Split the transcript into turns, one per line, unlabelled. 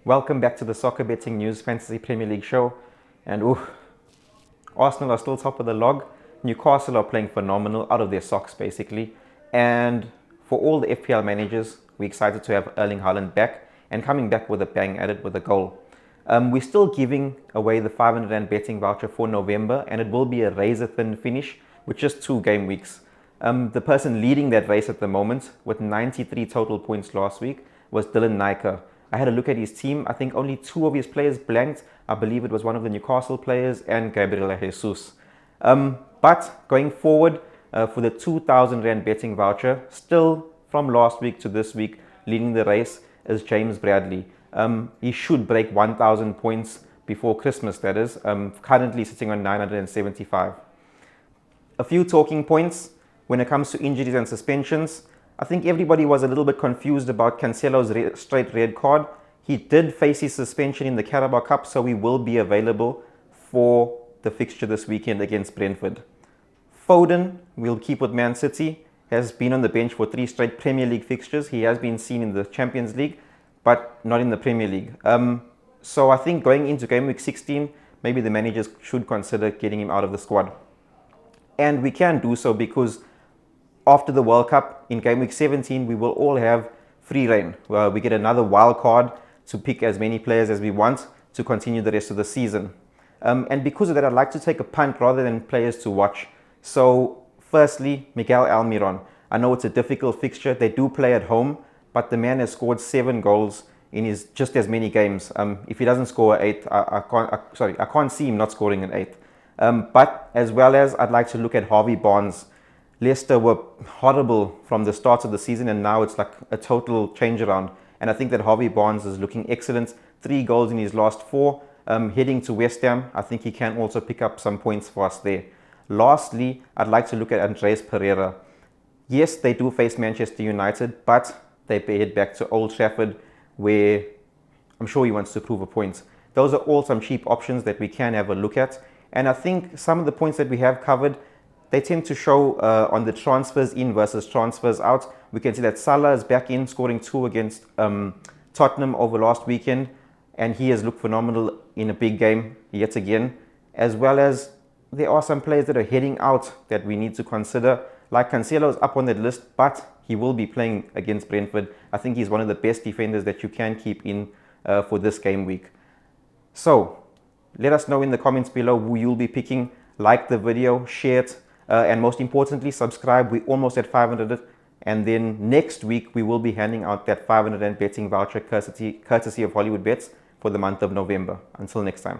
Welcome back to the Soccer Betting News Fantasy Premier League show. And Arsenal are still top of the log. Newcastle are playing phenomenal, out of their socks basically. And for all the FPL managers, we're excited to have Erling Haaland back and coming back with a bang, added with a goal. We're still giving away the 500 Rand betting voucher for November, and it will be a razor-thin finish with just 2 game weeks. The person leading that race at the moment with 93 total points last week was Dylan Nyker. I had a look at his team. I think only 2 of his players blanked. I believe it was one of the Newcastle players and Gabriel Jesus. But going forward, for the 2,000 Rand betting voucher, still from last week to this week, leading the race is James Bradley. He should break 1,000 points before Christmas, that is. Currently sitting on 975. A few talking points when it comes to injuries and suspensions. I think everybody was a little bit confused about Cancelo's straight red card. He did face his suspension in the Carabao Cup, so he will be available for the fixture this weekend against Brentford. Foden, we'll keep with Man City, has been on the bench for 3 straight Premier League fixtures. He has been seen in the Champions League, but not in the Premier League. So I think going into game week 16, maybe the managers should consider getting him out of the squad. And we can do so because after the World Cup, in game week 17, we will all have free reign. We get another wild card to pick as many players as we want to continue the rest of the season. And because of that, I'd like to take a punt rather than players to watch. So firstly, Miguel Almiron. I know it's a difficult fixture. They do play at home, but the man has scored 7 goals in his just as many games. If he doesn't score an 8, I can't see him not scoring an 8. But as well as I'd like to look at Harvey Barnes. Leicester were horrible from the start of the season, and now it's like a total change around. And I think that Harvey Barnes is looking excellent. 3 goals in his last 4. Heading to West Ham, I think he can also pick up some points for us there. Lastly, I'd like to look at Andreas Pereira. Yes, they do face Manchester United, but they head back to Old Trafford, where I'm sure he wants to prove a point. Those are all some cheap options that we can have a look at. And I think some of the points that we have covered, they tend to show on the transfers in versus transfers out. We can see that Salah is back in, scoring 2 against Tottenham over last weekend. And he has looked phenomenal in a big game yet again. As well as there are some players that are heading out that we need to consider. Like Cancelo is up on that list, but he will be playing against Brentford. I think he's one of the best defenders that you can keep in for this game week. So let us know in the comments below who you'll be picking. Like the video, share it. And most importantly, subscribe. We're almost at 500. And then next week, we will be handing out that 500 Rand betting voucher courtesy of Hollywoodbets for the month of November. Until next time.